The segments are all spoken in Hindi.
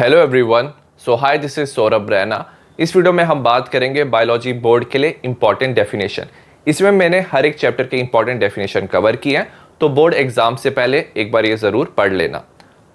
Hello everyone. Hi, this is Saurabh Raina. इस वीडियो में हम बात करेंगे बायोलॉजी बोर्ड के लिए इंपॉर्टेंट डेफिनेशन। इसमें मैंने हर एक चैप्टर के इंपॉर्टेंट डेफिनेशन कवर किए हैं, तो बोर्ड एग्जाम से पहले एक बार ये जरूर पढ़ लेना।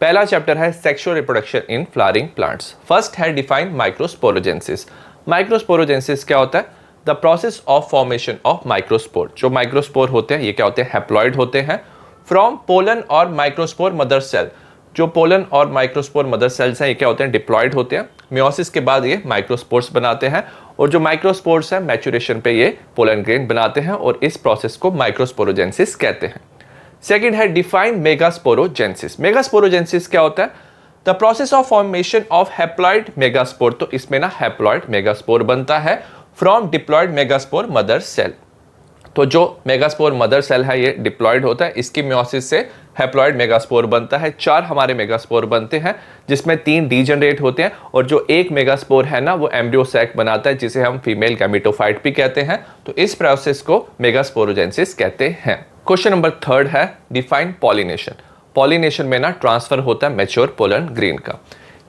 पहला चैप्टर है sexual reproduction in flowering plants. First है डिफाइन माइक्रोस्पोरोजेंसिस। माइक्रोस्पोरोजेंसिस क्या होता है? The process of formation of microspore. जो माइक्रोस्पोर होते हैं ये क्या होते हैं? हैप्लॉइड होते हैं फ्रॉम पोलन और माइक्रोस्पोर मदर सेल। जो पोलन और माइक्रोस्पोर मदर सेल्स हैं ये क्या होते हैं? डिप्लॉयड होते हैं। मियोसिस के बाद ये माइक्रोस्पोर्स बनाते हैं और जो माइक्रोस्पोर्स हैं मैचुरेशन पे ये पोलन ग्रेन बनाते हैं और इस प्रोसेस को माइक्रोस्पोरोजेंसिस कहते हैं। सेकंड है डिफाइन मेगास्पोरोजेंसिस। मेगास्पोरोजेंसिस क्या होता है? The process of formation of haploid megaspore. तो इसमें ना हैप्लॉइड मेगास्पोर बनता है from diploid megaspore mother cell. तो जो मेगास्पोर मदर सेल है ये डिप्लॉयड होता है, इसकी मियोसिस से हैप्लॉइड मेगास्पोर बनता है। 4 हमारे मेगास्पोर बनते हैं जिसमें 3 डीजनरेट होते हैं और जो एक मेगास्पोर है ना वो एम्ब्रियो सैक बनाता है जिसे हम फीमेल गैमेटोफाइट भी कहते हैं। तो इस प्रोसेस को मेगास्पोरोजेंसिस कहते हैं। क्वेश्चन नंबर 3 है डिफाइन पॉलिनेशन। पॉलिनेशन में ना ट्रांसफर होता है मैच्योर पोलन ग्रेन का।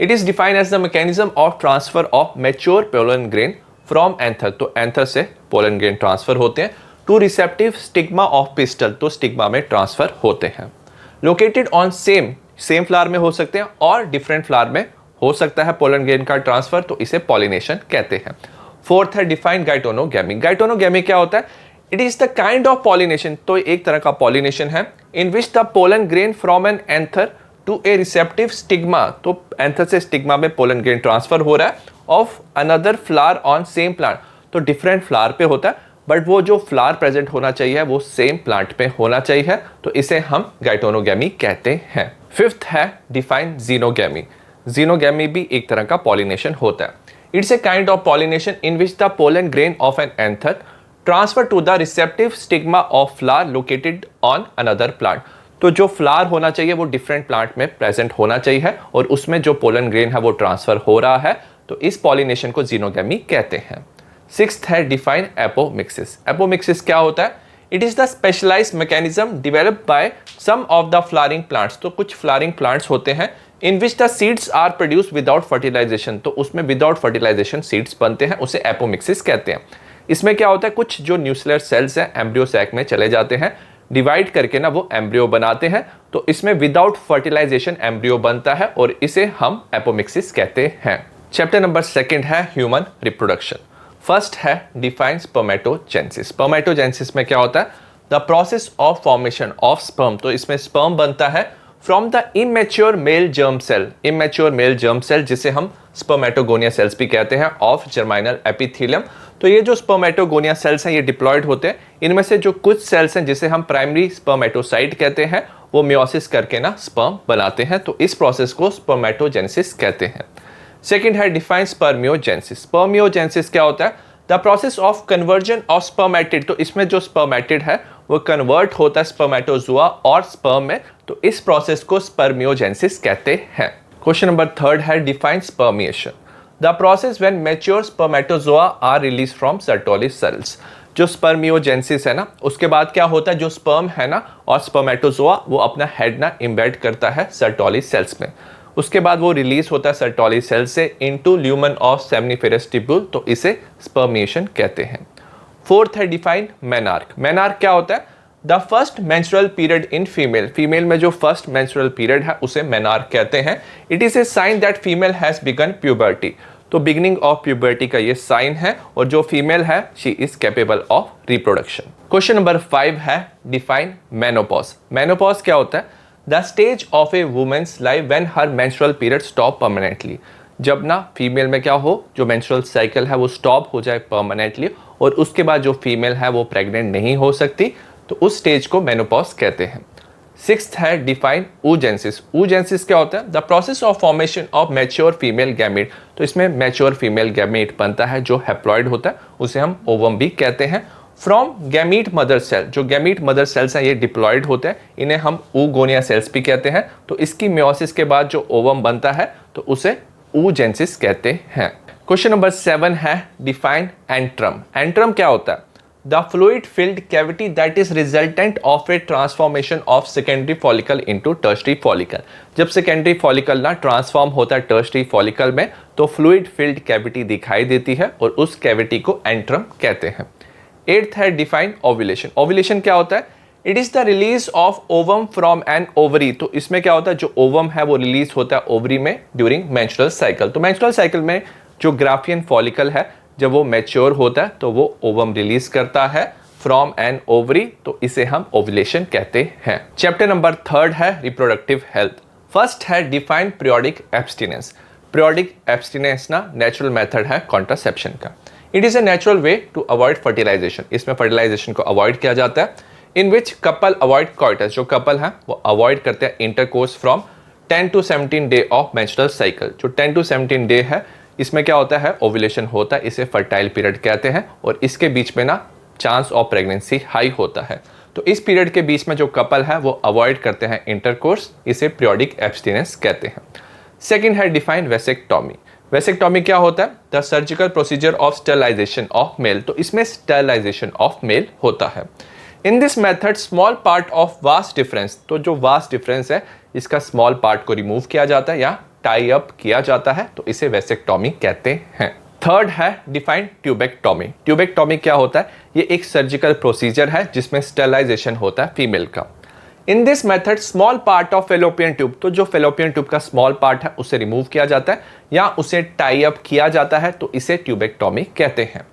It is defined as the mechanism of transfer of mature pollen grain from anther. तो एंथर से पोलन ग्रेन ट्रांसफर होते हैं to receptive stigma of pistil. तो स्टिग्मा में ट्रांसफर होते हैं। लोकेटेड ऑन सेम फ्लावर में हो सकते हैं और डिफरेंट फ्लावर में हो सकता है पोलन ग्रेन का ट्रांसफर, तो इसे पॉलिनेशन कहते हैं। फोर्थ है डिफाइन गाइटोनोगैमी। गाइटोनोगैमी क्या होता है? It is the kind of pollination. तो एक तरह का पॉलिनेशन है in which the pollen grain from an anther to a receptive stigma. तो एंथर से स्टिग्मा में पोलन ग्रेन ट्रांसफर हो रहा है of another flower on same plant. तो डिफरेंट फ्लावर पे होता है बट वो जो फ्लावर प्रेजेंट होना चाहिए वो सेम प्लांट पे होना चाहिए, तो इसे हम गाइटोनोगैमी कहते हैं। फिफ्थ है डिफाइन जीनोगैमी। जीनोगैमी भी एक तरह का पॉलिनेशन होता है। It's a kind of pollination in which the pollen grain of an anther transfer to the receptive stigma of flower located on another plant. तो जो फ्लावर होना चाहिए वो डिफरेंट प्लांट में प्रेजेंट होना चाहिए और उसमें जो पोलन ग्रेन है वो ट्रांसफर हो रहा है, तो इस पॉलिनेशन को जीनोगैमी कहते हैं। सिक्स्थ है डिफाइन एपोमिक्सिस। एपोमिक्सिस क्या होता है? It is the specialized mechanism developed by some of the flowering plants. तो कुछ फ्लावरिंग प्लांट्स होते हैं in which the seeds are produce without fertilization. तो उसमें विदाउट फर्टिलाइजेशन सीड्स बनते हैं, उसे एपोमिक्सिस कहते हैं। इसमें क्या होता है? कुछ जो न्यूक्लियर सेल्स हैं एम्ब्रियो सैक में चले जाते हैं, डिवाइड करके ना वो एम्ब्रियो बनाते हैं, तो इसमें विदाउट फर्टिलाइजेशन एम्ब्रियो बनता है और इसे हम एपोमिक्सिस कहते हैं। चैप्टर नंबर 2 है ह्यूमन रिप्रोडक्शन। फर्स्ट है डिफाइन स्पर्मेटोजेंसिस। स्पर्मेटोजेंसिस में क्या होता है? The process of formation of sperm. तो इसमें स्पर्म बनता है from the immature male germ cell. Immature male germ cell जिसे हम स्पर्मेटोगोनिया सेल्स भी कहते हैं ऑफ जर्माइनल एपिथेलियम। तो ये जो स्पर्मेटोगोनिया सेल्स हैं ये डिप्लॉयड होते हैं। इनमें से जो कुछ सेल्स हैं जिसे हम प्राइमरी स्पर्मेटोसाइट कहते हैं वो मियोसिस करके ना स्पर्म बनाते हैं, तो इस प्रोसेस को स्पर्मेटोजेंसिस कहते हैं। सेकेंड है डिफाइन स्पर्मियोजेंसिस। स्पर्मियोजेंसिस क्या होता है? The process of conversion of spermatid. तो इसमें जो स्पर्मेटिड है वो कन्वर्ट होता है स्पर्मेटोजुआ और स्पर्म में, तो इस प्रोसेस को स्पर्मियोजेंसिस कहते हैं। क्वेश्चन नंबर 3 है define spermiation. The process when mature spermatozoa are release from Sertoli cells. जो स्पर्मियोजेंसिस है ना उसके बाद क्या होता है? जो स्पर्म है ना और स्पर्मेटोजुआ वो अपना हेड ना इम्बेड करता है सर्टोली सेल्स में, उसके बाद वो रिलीज होता है सर्टोली सेल से into lumen of seminiferous tubule, तो इसे स्पर्मिएशन कहते हैं। फोर्थ है डिफाइन मेनार्क। मेनार्क क्या होता है? The first menstrual period in female. Female में जो फर्स्ट मेंस्ट्रुअल पीरियड है उसे मेनार्क कहते हैं। It is a sign that female has begun puberty. तो बिगिनिंग ऑफ प्यूबर्टी का ये साइन है और जो फीमेल है she is capable of reproduction. Question number 5 है डिफाइन मेनोपॉज। मेनोपॉज क्या होता है? The stage of a woman's life when her menstrual period stop permanently. जब ना फीमेल में क्या हो, जो मेंस्ट्रुअल साइकिल है वो स्टॉप हो जाए परमानेंटली और उसके बाद जो फीमेल है वो प्रेग्नेंट नहीं हो सकती, तो उस स्टेज को मेनोपॉज कहते हैं। सिक्स्थ है डिफाइन oogenesis। oogenesis क्या होता है? The process of formation of mature female gamete. तो इसमें मैच्योर फीमेल गैमेट बनता है जो हैप्लॉइड होता है, उसे हम ओवम भी कहते हैं। From gamete mother cell. जो गैमीट मदर सेल्स हैं ये डिप्लॉयड होते हैं, इन्हें हम oogonia सेल्स भी कहते हैं। तो इसकी मियोसिस के बाद जो ओवम बनता है तो उसे oogenesis कहते हैं। क्वेश्चन नंबर 7 है डिफाइन एंट्रम। एंट्रम क्या होता है? The fluid filled cavity that is resultant of A transformation of secondary follicle into tertiary follicle. जब सेकेंडरी फॉलिकल ना ट्रांसफॉर्म होता है टर्शरी फॉलिकल में तो फ्लूइड फिल्ड कैविटी दिखाई देती है और उस कैविटी को एंट्रम कहते हैं। 8th है डिफाइन ओव्यूलेशन। ओव्यूलेशन क्या होता है? It is the release of ovum from an ovary. तो इसमें क्या होता है, जो ओवम है वो रिलीज होता है ओवरी में ड्यूरिंग मेंस्ट्रुअल साइकिल। तो मेंस्ट्रुअल साइकिल में जो ग्राफियन फॉलिकल है जब वो मैच्योर होता है तो वो ओवम रिलीज करता है फ्रॉम एन ओवरी, तो इसे हम ओव्यूलेशन कहते हैं। चैप्टर नंबर 3 है रिप्रोडक्टिव हेल्थ। फर्स्ट है define periodic abstinence. Periodic abstinence ना नेचुरल मेथड है कॉन्ट्रासेप्शन का। It is a natural way to avoid fertilisation. इसमें फर्टिलाइजेशन को अवॉइड किया जाता है। In which couple avoid coitus. जो कपल हैं वो अवॉइड करते हैं intercourse from 10 to 17 day of menstrual cycle. जो 10 to 17 डे है इसमें क्या होता है, ओव्यूलेशन होता है, इसे फर्टाइल पीरियड कहते हैं और इसके बीच में ना चांस ऑफ प्रेगनेंसी हाई होता है। तो इस पीरियड के बीच में जो कपल है वो अवॉइड करते हैं इंटरकोर्स, इसे पीरियोडिक एब्स्टिनेंस कहते हैं। सेकंड है डिफाइन वेसेक्टॉमी। वेसेक्टॉमी क्या होता है? The surgical procedure of sterilization of male. तो इसमें स्टरलाइजेशन ऑफ मेल होता है। In this method small part of vast difference. तो जो वास्ट डिफरेंस है इसका स्मॉल पार्ट को रिमूव किया जाता है या टाई अप किया जाता है, तो इसे वेसेक्टॉमी कहते हैं। थर्ड है डिफाइन ट्यूबेक्टॉमी। ट्यूबेक्टॉमी क्या होता है? ये एक सर्जिकल प्रोसीजर है जिसमें स्टरलाइजेशन होता है फीमेल का। In this method small part of fallopian tube. तो जो फेलोपियन ट्यूब का स्मॉल पार्ट है उसे रिमूव किया जाता है या उसे टाई अप किया जाता है, तो इसे ट्यूबेक्टॉमी कहते हैं।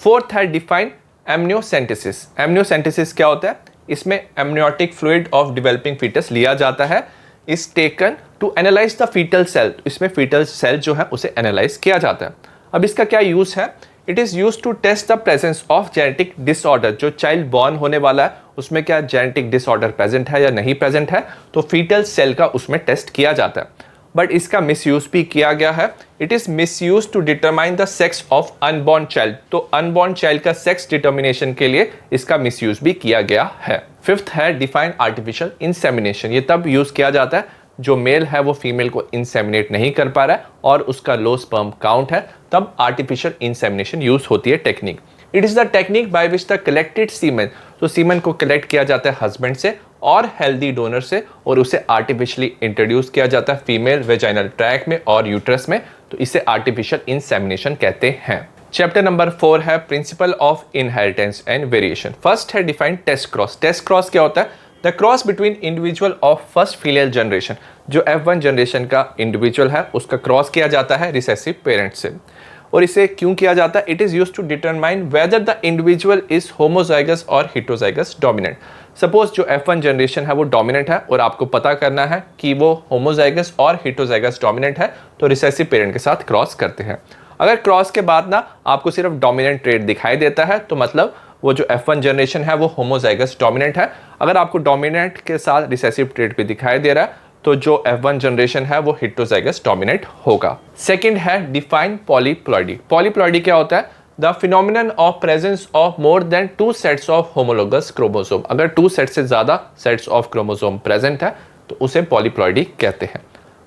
फोर्थ है डिफाइन एमनियोसेंटेसिस। एमनियोसेंटेसिस क्या होता है? इसमें amniotic fluid of developing foetus लिया जाता है, is taken to analyse the foetal cell. इसमें फीटल सेल जो है उसे एनालाइज किया जाता है। अब इसका क्या यूज है? It is use to test the presence of genetic disorder. जो चाइल्ड बॉर्न होने वाला है उसमें क्या जेनेटिक डिसऑर्डर प्रेजेंट है या नहीं प्रेजेंट है, तो फीटल सेल का उसमें टेस्ट किया जाता है। बट इसका मिसयूज भी किया गया है। It is misuse to determine the sex of unborn child. तो अनबॉर्न चाइल्ड का सेक्स डिटर्मिनेशन के लिए इसका मिसयूज भी किया गया है। फिफ्थ है डिफाइन आर्टिफिशियल इंसेमिनेशन। ये तब यूज किया जाता है जो मेल है वो फीमेल को इंसेमिनेट नहीं कर पा रहा है और उसका लो स्पर्म काउंट है, तब आर्टिफिशियल इंसेमिनेशन यूज होती है technique. It is the technique by which the collected semen. तो सीमेन को कलेक्ट किया जाता है हस्बैंड से और हेल्दी डोनर से और उसे आर्टिफिशियली इंट्रोड्यूस किया जाता है फीमेल वेजाइनल ट्रैक में और यूट्रस में, तो इसे आर्टिफिशियल इंसेमिनेशन कहते हैं। चैप्टर नंबर 4 है principle of inheritance and variation. First है define test cross. Test cross क्या होता है? The cross between individual of first female generation. जो F1 जनरेशन का इंडिविजुअल है उसका क्रॉस किया जाता है रिसेसिव पेरेंट से। और इसे क्यों किया जाता है? It is used to determine whether the individual is homozygous or heterozygous dominant. Suppose जो F1 जनरेशन है वो डोमिनेंट है और आपको पता करना है कि वो होमोजाइगस और हेटेरोजाइगस डोमिनेंट है, तो रिसेसिव पेरेंट के साथ क्रॉस करते हैं। अगर क्रॉस के बाद ना आपको सिर्फ डोमिनेंट ट्रेट दिखाई देता है तो मतलब वो जो F1 जनरेशन है वो होमोजाइगस डोमिनेंट है। अगर आपको डोमिनेंट के साथ रिसेसिव ट्रेट भी दिखाई दे रहा है तो जो F1 जनरेशन है वो हेटेरोजाइगस डोमिनेंट होगा। सेकंड है डिफाइन पॉलीप्लॉइडी। पॉलीप्लॉइडी क्या होता है? The phenomenon of presence of more than 2 sets of homologous chromosome. अगर 2 सेट से ज्यादा सेट्स ऑफ क्रोमोसोम प्रेजेंट है तो उसे पॉलीप्लॉइडी कहते हैं।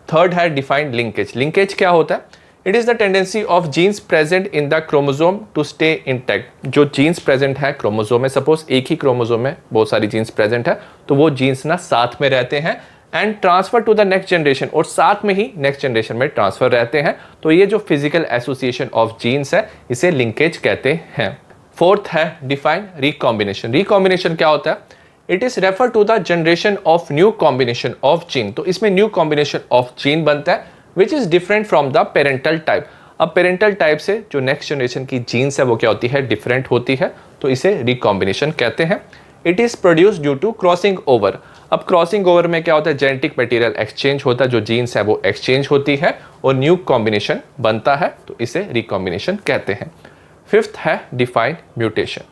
थर्ड है डिफाइन लिंकेज। लिंकेज क्या होता है? It is the tendency of genes present in the chromosome to stay intact. जो जीन्स प्रेजेंट है क्रोमोसोम में, सपोज एक ही क्रोमोसोम में बहुत सारी जीन्स प्रेजेंट है तो वो जीन्स ना साथ में रहते हैं and transfer to the next generation, और साथ में ही नेक्स्ट जनरेशन में ट्रांसफर रहते हैं। तो ये जो फिजिकल एसोसिएशन ऑफ जीन्स है इसे लिंकेज कहते हैं। फोर्थ है डिफाइन रिकॉम्बिनेशन। रिकॉम्बिनेशन क्या होता है? It is refer to the generation of new combination of gene. तो इसमें न्यू कॉम्बिनेशन ऑफ जीन बनता है which is different from the parental type. अब पेरेंटल टाइप से जो नेक्स्ट जनरेशन की जीन्स है वो क्या होती है? डिफरेंट होती है, तो इसे रिकॉम्बिनेशन कहते हैं। It is produce due to crossing over. अब क्रॉसिंग ओवर में क्या होता है? जेनेटिक मटेरियल एक्सचेंज होता है, जो जीन्स है वो एक्सचेंज होती है और न्यू कॉम्बिनेशन बनता है, तो इसे रिकॉम्बिनेशन कहते हैं। फिफ्थ है डिफाइन म्यूटेशन।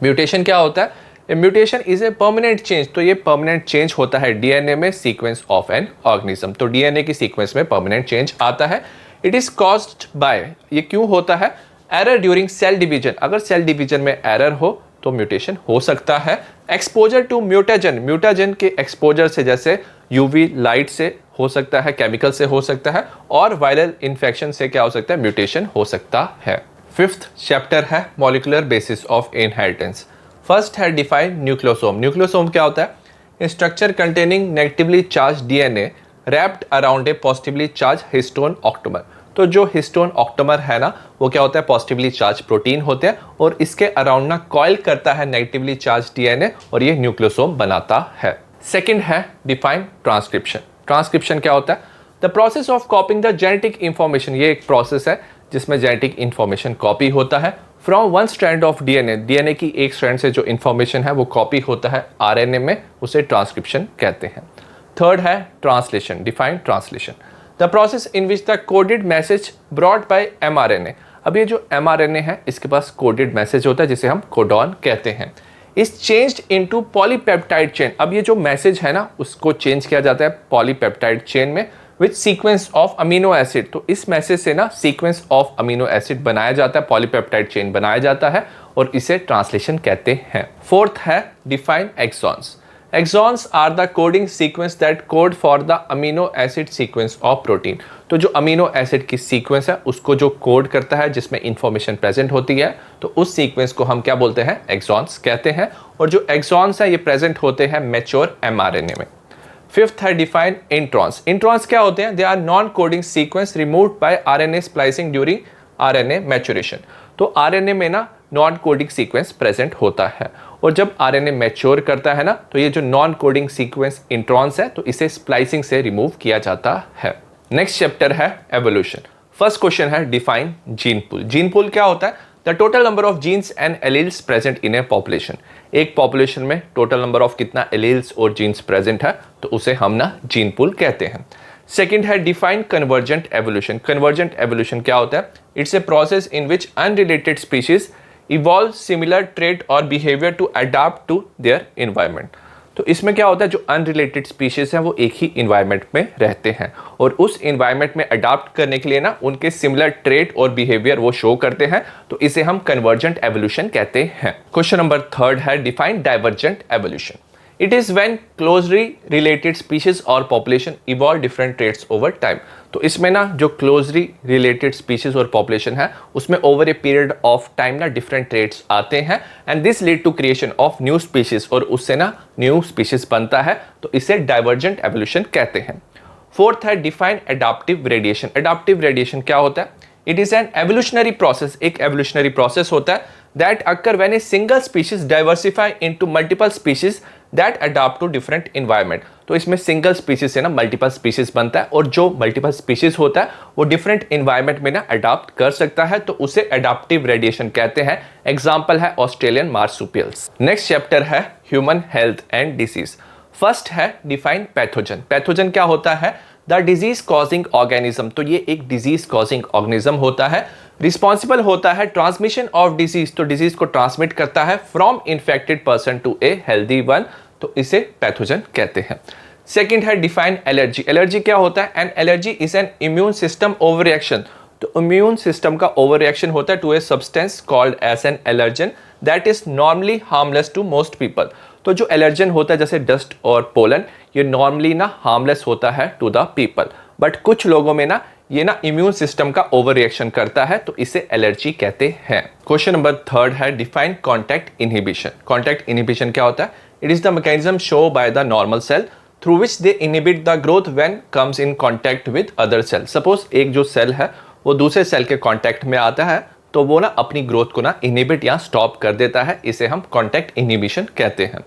म्यूटेशन क्या होता है? Mutation is a permanent change. तो ये परमानेंट चेंज होता है डीएनए में सीक्वेंस ऑफ एन ऑर्गेनिज्म। तो डीएनए की सीक्वेंस में परमानेंट चेंज आता है। इट इज कॉज्ड बाय, ये क्यों होता है? Error during cell division. अगर सेल डिवीजन में एरर हो तो म्यूटेशन हो सकता है। Exposure to mutagen. म्यूटाजन के एक्सपोजर से, जैसे यूवी लाइट से हो सकता है, केमिकल से हो सकता है, और वायरल इन्फेक्शन से क्या हो सकता है? म्यूटेशन हो सकता है। फिफ्थ चैप्टर है molecular basis of inheritance. First है डिफाइन न्यूक्लियोसोम। न्यूक्लियोसोम क्या होता है? Structure containing negatively charge DNA wrapped around a positively charge histone octamer. तो जो हिस्टोन ऑक्टोमर है ना, वो क्या होता है? पॉजिटिवली चार्ज प्रोटीन होते हैं और इसके अराउंड ना कॉइल करता है नेगेटिवली चार्ज डीएनए और ये न्यूक्लियोसोम बनाता है। सेकंड है डिफाइन ट्रांसक्रिप्शन। ट्रांसक्रिप्शन क्या होता है? The process of copying the genetic information. ये एक प्रोसेस है जिसमें जेनेटिक इंफॉर्मेशन कॉपी होता है from one strand of DNA. DNA की एक स्ट्रैंड से जो इंफॉर्मेशन है वो कॉपी होता है आरएनए में, उसे ट्रांसक्रिप्शन कहते हैं। थर्ड है translation. Define translation, the process in which the coded message brought by mRNA. अब ये जो एमआरएनए है इसके पास कोडेड मैसेज होता है जिसे हम कोडॉन कहते हैं। Is changed into polypeptide chain. अब ये जो मैसेज है ना उसको चेंज किया जाता है पॉलीपेप्टाइड चेन में with sequence of amino acid. तो इस मैसेज से ना सीक्वेंस ऑफ अमीनो एसिड बनाया जाता है, पॉलीपेप्टाइड चेन बनाया जाता है और इसे ट्रांसलेशन कहते हैं। फोर्थ है define exons. Exons are the coding sequence that code for the amino acid sequence of protein। तो जो अमीनो एसिड की सीक्वेंस है उसको जो कोड करता है जिसमें इंफॉर्मेशन प्रेजेंट होती है तो उस सीक्वेंस को हम क्या बोलते हैं? एक्सॉन्स कहते हैं। और जो एक्सॉन्स है ये प्रेजेंट होते हैं मैच्योर एमआरएनए में। फिफ्थ है डिफाइन इंट्रॉन्स। इंट्रॉन्स क्या होते हैं? They are non coding sequence removed by RNA splicing during RNA maturation. तो आरएनए में ना नॉन कोडिंग सीक्वेंस प्रेजेंट होता है और जब आरएनए मैच्योर करता है ना तो ये जो नॉन कोडिंग सीक्वेंस इंट्रॉन्स है तो इसे स्प्लाइसिंग से रिमूव किया जाता है। नेक्स्ट चैप्टर है एवोल्यूशन। फर्स्ट क्वेश्चन है define gene pool. Gene pool क्या होता है? The total number of genes and alleles present in a population. एक पॉपुलेशन में टोटल नंबर ऑफ कितना एलील्स और जीन्स प्रेजेंट है तो उसे हम ना जीन पूल कहते हैं। सेकंड है define convergent evolution. Convergent evolution क्या होता है? It's a process in which unrelated species evolve similar trait और behaviour to adapt to their environment. तो इसमें क्या होता है? जो अनरिलेटेड स्पीशीज हैं वो एक ही इन्वायरमेंट में रहते हैं और उस इन्वायरमेंट में अडाप्ट करने के लिए ना उनके सिमिलर ट्रेट और बिहेवियर वो शो करते हैं तो इसे हम कन्वर्जेंट एवोल्यूशन कहते हैं। क्वेश्चन नंबर थर्ड है define divergent evolution. It is when closely related species or population evolve different traits over time। तो इसमें ना जो closely related species और population है उसमें over a period of time ना different traits आते हैं and this lead to creation of new species और उससे ना new species बनता है तो इसे divergent evolution कहते हैं। फोर्थ है define adaptive radiation. Adaptive radiation क्या होता है? It is an evolutionary process. एक एवोल्यूशनरी प्रोसेस होता है that occur when a single species diversify into multiple species that adapt to different environment. तो इसमें सिंगल स्पीशीज से ना मल्टीपल स्पीशीज बनता है और जो मल्टीपल स्पीशीज होता है वो डिफरेंट इन्वायरमेंट में ना अडाप्ट कर सकता है तो उसे एडाप्टिव रेडिएशन कहते हैं। एग्जाम्पल है ऑस्ट्रेलियन मार्सुपियल्स। नेक्स्ट चैप्टर है human health and disease. First है डिफाइन पैथोजन। पैथोजन क्या होता है? The disease causing organism. तो ये एक डिजीज कॉजिंग ऑर्गेनिज्म होता है, रिस्पॉन्सिबल होता है ट्रांसमिशन ऑफ डिजीज। तो डिजीज को ट्रांसमिट करता है from infected person to a healthy one तो इसे पैथोजन कहते हैं। सेकेंड है डिफाइन एलर्जी। एलर्जी क्या होता है? An allergy is an immune system over reaction. तो इम्यून सिस्टम का ओवर रिएक्शन होता है to a substance called as an allergen that is normally harmless to most people. तो जो एलर्जन होता है जैसे डस्ट और पोलन ये नॉर्मली ना हार्मलेस होता है टू द पीपल बट कुछ लोगों में ना ये ना इम्यून सिस्टम का ओवर रिएक्शन करता है तो इसे एलर्जी कहते हैं। क्वेश्चन नंबर थर्ड है define contact inhibition. Contact inhibition क्या होता है? It is the mechanism show by the normal cell through which they inhibit the growth when comes in contact with other cell. Suppose एक जो सेल है वो दूसरे सेल के कॉन्टैक्ट में आता है तो वो ना अपनी ग्रोथ को ना इनहिबिट या स्टॉप कर देता है, इसे हम कॉन्टैक्ट इनहिबिशन कहते हैं।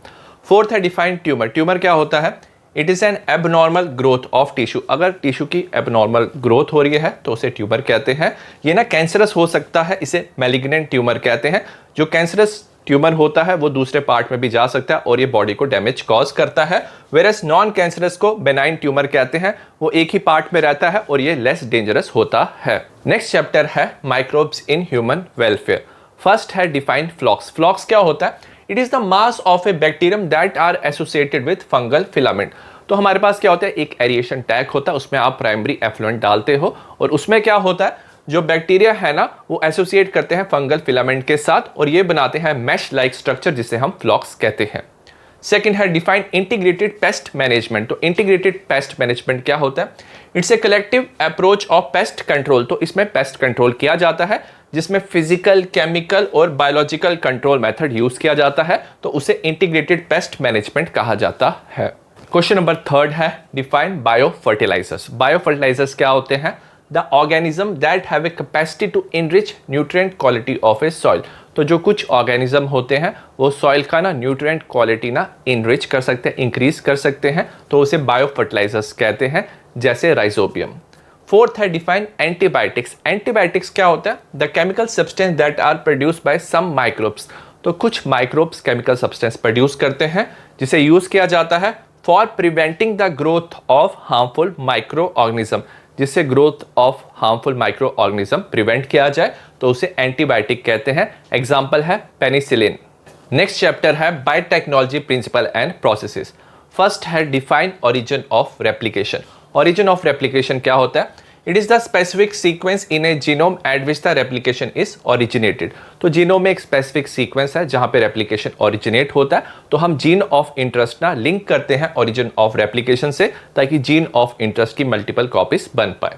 फोर्थ है डिफाइन ट्यूमर। ट्यूमर क्या होता है? It is N abnormal growth of tissue. अगर टिश्यू की एबनॉर्मल ग्रोथ हो रही है तो उसे ट्यूमर कहते हैं। ये ना कैंसरस हो सकता है, इसे मैलिग्नेंट ट्यूमर कहते हैं। जो कैंसरस ट्यूमर होता है वो दूसरे पार्ट में भी जा सकता है और ये बॉडी को डैमेज कॉज करता है, वेरस नॉन कैंसरस को बेनाइन ट्यूमर कहते हैं, वो एक ही पार्ट में रहता है और ये लेस डेंजरस होता है। नेक्स्ट चैप्टर है microbes in human welfare. First है डिफाइन फ्लॉक्स। फ्लॉक्स क्या होता है? It is the mass of a bacterium that are associated with fungal filament. तो हमारे पास क्या होता है? एक एरिएशन टैग होता है, उसमें आप प्राइमरी एफ्लुएंट डालते हो और उसमें क्या होता है? जो बैक्टीरिया है ना वो एसोसिएट करते हैं फंगल फिलामेंट के साथ और ये बनाते हैं मैश लाइक स्ट्रक्चर जिसे हम फ्लॉक्स कहते हैं। सेकंड है डिफाइन इंटीग्रेटेड पेस्ट मैनेजमेंट। तो इंटीग्रेटेड पेस्ट मैनेजमेंट क्या होता है? It's a collective approach of pest control. तो इसमें पेस्ट कंट्रोल किया जाता है जिसमें फिजिकल, केमिकल और बायोलॉजिकल कंट्रोल मेथड यूज किया जाता है, तो उसे इंटीग्रेटेड पेस्ट मैनेजमेंट कहा जाता है। क्वेश्चन नंबर 3 है define bio fertilizers. Bio fertilizers क्या होते हैं? The organism that have a capacity to enrich nutrient quality of a soil. तो जो कुछ ऑर्गेनिज्म होते हैं वो सॉइल का ना न्यूट्रिएंट क्वालिटी ना इनरिच कर सकते हैं, इंक्रीज कर सकते हैं, तो उसे बायो फर्टिलाइजर्स कहते हैं, जैसे राइजोबियम। 4th है डिफाइन एंटीबायोटिक्स। एंटीबायोटिक्स क्या होता है? The chemical substance that are produce by some microbes. तो कुछ माइक्रोब्स केमिकल सब्सटेंस प्रोड्यूस करते हैं जिसे यूज किया जाता है for preventing the growth of harmful micro organism, जिससे growth of harmful micro organism prevent किया जाए, तो उसे एंटीबायोटिक कहते हैं। एग्जाम्पल है पेनिसिलिन। नेक्स्ट चैप्टर है biotechnology principle and processes. First है define origin of replication. Origin of replication क्या होता है? It is the specific sequence in a genome at which the replication is originated. तो जीनोम में एक स्पेसिफिक सीक्वेंस है जहां पे रेप्लिकेशन ओरिजिनेट होता है, तो हम जीन ऑफ इंटरेस्ट ना लिंक करते हैं ओरिजिन ऑफ रेप्लिकेशन से, ताकि जीन ऑफ इंटरेस्ट की मल्टीपल कॉपीज बन पाए।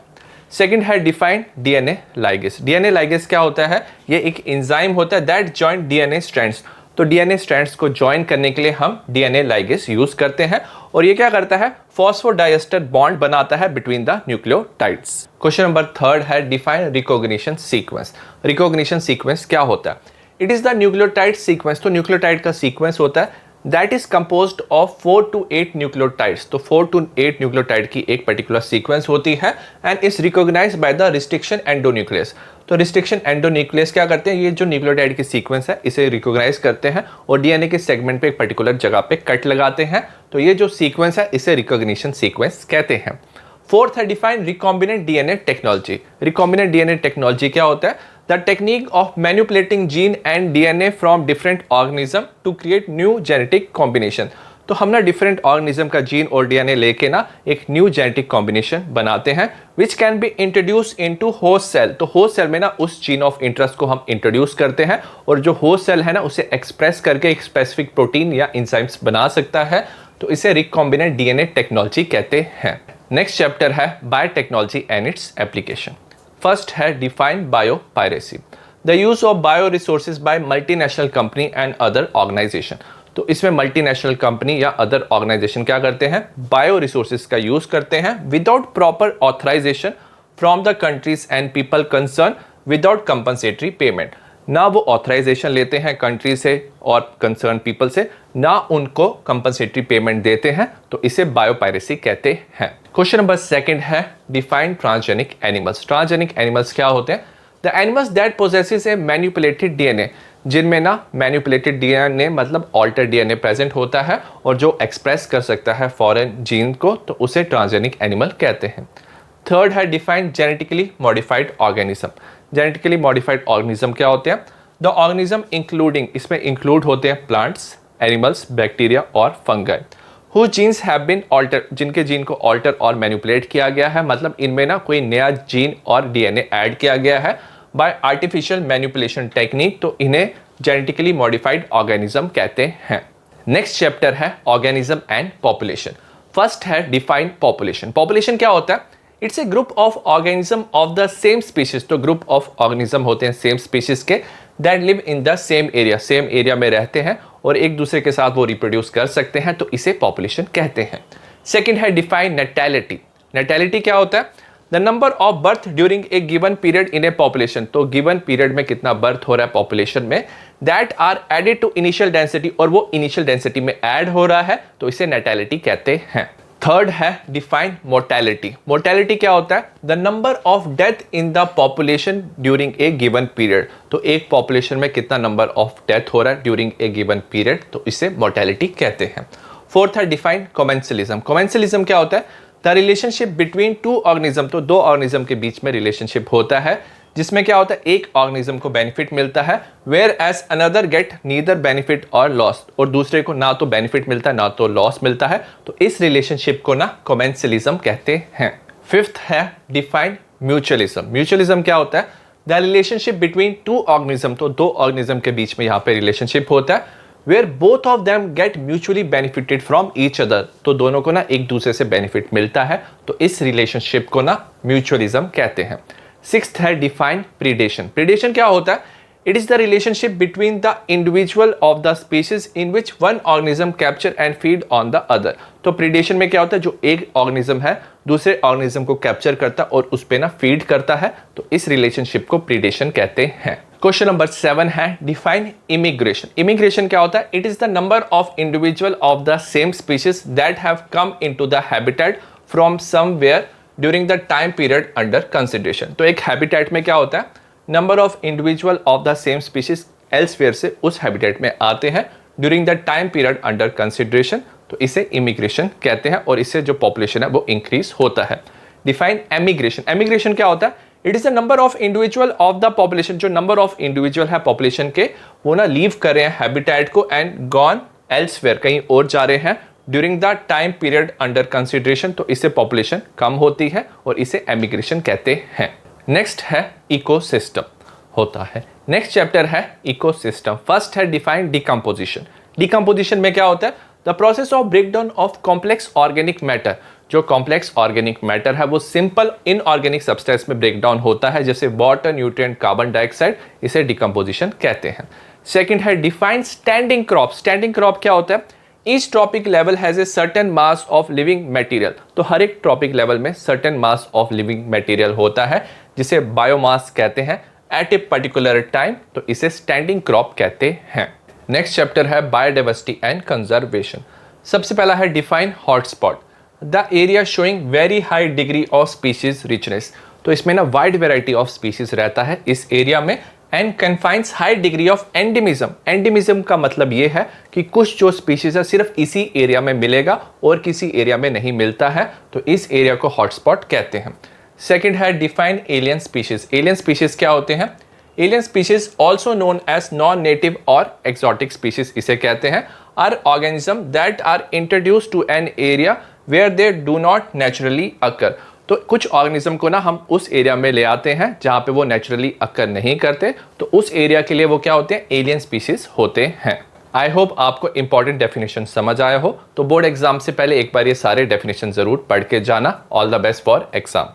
सेकंड है define DNA ligase. DNA ligase क्या होता है? ये एक एंजाइम होता है दैट जॉइन डीएनए स्ट्रैंड्स। तो डीएनए स्ट्रैंड्स को ज्वाइन करने के लिए हम डीएनए लाइगेज यूज करते हैं, और ये क्या करता है? फॉस्फोडाइएस्टर बॉन्ड बनाता है between the nucleotides. Question number 3 है define recognition sequence. Recognition sequence क्या होता है? It is the nucleotide sequence. तो न्यूक्लियोटाइड का सीक्वेंस होता है that is composed of 4 to 8 nucleotides. तो 4 to 8 न्यूक्लियोटाइड की एक पर्टिकुलर सीक्वेंस होती है and is recognised by the restriction endonuclease. तो रिस्ट्रिक्शन एंडोन्यूक्लियस क्या करते हैं? ये जो न्यूक्लियोटाइड की सीक्वेंस है इसे रिकॉग्नाइज करते हैं और डीएनए के सेगमेंट पे एक पर्टिकुलर जगह पे कट लगाते हैं, तो ये जो सीक्वेंस है इसे रिकॉग्निशन सीक्वेंस कहते हैं। 4th है define recombinant DNA technology. Recombinant DNA technology क्या होता है? The technique of manipulating gene and DNA from different organism to create new genetic combination. तो हम ना डिफरेंट ऑर्गेनिज्म का जीन और डीएनए लेके ना एक न्यू जेनेटिक कॉम्बिनेशन बनाते हैं which can be introduce into host cell. तो होस्ट सेल में ना उस जीन ऑफ इंटरेस्ट को हम इंट्रोड्यूस करते हैं, और जो होस्ट सेल है ना उसे एक्सप्रेस करके एक स्पेसिफिक प्रोटीन या एंजाइम्स बना सकता है, तो इसे रिकॉम्बिनेंट डीएनए टेक्नोलॉजी कहते हैं। नेक्स्ट चैप्टर है biotechnology and its application. First है define bio piracy. The use of bio resources by multinational company and other organisation. तो इसमें मल्टीनेशनल कंपनी या अदर ऑर्गेनाइजेशन क्या करते हैं? बायो रिसोर्सेज का यूज करते हैं without proper authorisation from the countries and people concern without compensatory payment. ना वो ऑथराइजेशन लेते हैं कंट्री से और कंसर्न पीपल से, ना उनको कंपनसेटरी पेमेंट देते हैं, तो इसे बायोपायरेसी कहते हैं। क्वेश्चन नंबर 2 है define transgenic animals. Transgenic animals क्या होते हैं? The animals that possesses A manipulated DNA, जिनमें ना मैनिपुलेटेड डीएनए मतलब ऑल्टर डीएनए प्रेजेंट होता है और जो एक्सप्रेस कर सकता है फॉरेन जीन को, तो उसे ट्रांसजेनिक एनिमल कहते हैं। 3rd है define genetically modified organism. Genetically modified organism क्या होते हैं? द ऑर्गेनिज्म इंक्लूडिंग, इसमें इंक्लूड होते हैं प्लांट्स, एनिमल्स, बैक्टीरिया और fungi who genes have been alter, जिनके जीन को ऑल्टर और मैनिपुलेट किया गया है, मतलब इनमें ना कोई नया जीन और डीएनए ऐड किया गया है बाय आर्टिफिशियल मैनिपुलेशन टेक्निक, तो इन्हें जेनेटिकली मॉडिफाइड ऑर्गेनिज्म कहते हैं। नेक्स्ट चैप्टर है ऑर्गेनिज्म एंड पॉपुलेशन। फर्स्ट है डिफाइन पॉपुलेशन। पॉपुलेशन क्या होता है? It's A group of organism of the same species. तो ग्रुप ऑफ ऑर्गेनिज्म होते हैं सेम स्पीशीज के that live in the same area, same area में रहते हैं और एक दूसरे के साथ वो रिप्रोड्यूस कर सकते हैं, तो इसे पॉपुलेशन कहते हैं। सेकंड है डिफाइन नेटैलिटी। नेटैलिटी क्या होता है? The number of birth during a given period in a population. तो गिवन पीरियड में कितना बर्थ हो रहा है पॉपुलेशन में, that are added to initial density, और वो इनिशियल डेंसिटी में ऐड हो रहा है, तो इसे नेटैलिटी कहते हैं। 3rd है डिफाइन मोर्टेलिटी। मोर्टेलिटी क्या होता है? The number of death in the population during a given period. तो एक पॉपुलेशन में कितना नंबर ऑफ डेथ हो रहा है ड्यूरिंग ए गिवन पीरियड, तो इसे मोर्टेलिटी कहते हैं। 4th है डिफाइन कॉमेंसलिज्म। कॉमेंसलिज्म क्या होता है? The relationship between two organism. तो दो ऑर्गेनिज्म के बीच में रिलेशनशिप होता है जिसमें क्या होता है? एक ऑर्गेनिज्म को बेनिफिट मिलता है whereas another get neither benefit और लॉस, और दूसरे को ना तो बेनिफिट मिलता है ना तो लॉस मिलता है, तो इस रिलेशनशिप को ना कॉमेंसलिज्म कहते हैं। 5th है डिफाइन म्यूचुअलिज्म। म्यूचुअलिज्म क्या होता है? The relationship between two organism. तो दो ऑर्गेनिज्म के बीच में यहाँ पे रिलेशनशिप होता है where both of them get mutually benefited from each other. तो दोनों को ना एक दूसरे से बेनिफिट मिलता है, तो इस रिलेशनशिप को ना म्यूचुअलिज्म कहते हैं। सिक्स्थ है डिफाइन प्रीडेशन। प्रीडेशन क्या होता है? It is the relationship between the individual of the species in which one organism capture and feed on the other. तो प्रीडेशन में क्या होता है? जो एक ऑर्गेनिज्म है दूसरे ऑर्गेनिज्म को कैप्चर करता है और उस पे ना फीड करता है, तो इस रिलेशनशिप को प्रीडेशन कहते हैं। क्वेश्चन नंबर 7 है डिफाइन इमिग्रेशन। इमिग्रेशन क्या होता है? It is the number of individual of the same species that have come into the habitat from somewhere during the time period under consideration. तो एक हैबिटेट में क्या होता है? Number of individual of the same species elsewhere से उस हैबिटेट में आते हैं during the time period under consideration, तो इसे इमिग्रेशन कहते हैं और इससे जो पॉपुलेशन है वो इंक्रीज होता है। Define emigration. एमिग्रेशन क्या होता है? It is the number of individual of the population, जो नंबर ऑफ इंडिविजुअल है पॉपुलेशन के वो ना लीव कर रहे हैं हैबिटेट को एंड गॉन एल्सवेयर, कहीं और जा रहे हैं during the time period under consideration, तो इससे पॉपुलेशन कम होती है और इसे एमिग्रेशन कहते हैं। नेक्स्ट है इकोसिस्टम होता है। नेक्स्ट चैप्टर है इकोसिस्टम। फर्स्ट है डिफाइन डिकम्पोजिशन। डिकम्पोजिशन में क्या होता है? The process of breakdown of complex organic matter. जो कॉम्प्लेक्स ऑर्गेनिक मैटर है वो सिंपल इनऑर्गेनिक सब्सटेंस में ब्रेकडाउन होता है, जैसे वाटर, न्यूट्रिएंट, कार्बन डाइऑक्साइड, इसे डिकम्पोजिशन कहते हैं। सेकंड है define standing crop. Standing crop क्या होता है? Each trophic level has a certain mass of living material. तो हर एक ट्रॉपिक लेवल में certain mass of living material होता है जिसे बायोमास कहते हैं एट ए पर्टिकुलर टाइम, तो इसे स्टैंडिंग क्रॉप कहते हैं। नेक्स्ट चैप्टर है बायोडाइवर्सिटी एंड कंजर्वेशन। सबसे पहला है define hotspot. The area showing very high degree of species richness. तो इसमें ना वाइड वेराइटी ऑफ स्पीशीज रहता है इस एरिया में and confines high degree of endemism. Endemism का मतलब ये है कि कुछ जो स्पीशीज है सिर्फ इसी एरिया में मिलेगा और किसी एरिया में नहीं मिलता है, तो इस एरिया को हॉटस्पॉट कहते हैं। सेकंड है define alien species. Alien species क्या होते हैं? Alien species also known as non native और एक्सोटिक स्पीशीज इसे कहते हैं, are organism that are introduce to an area where they do not naturally occur. तो कुछ ऑर्गेनिज्म को ना हम उस एरिया में ले आते हैं जहां पे वो नेचुरली अकर नहीं करते, तो उस एरिया के लिए वो क्या होते हैं? एलियन स्पीशीज होते हैं। आई होप आपको इंपॉर्टेंट डेफिनेशन समझ आया हो। तो बोर्ड एग्जाम से पहले एक बार ये सारे डेफिनेशन जरूर पढ़ के जाना। All the best for exam.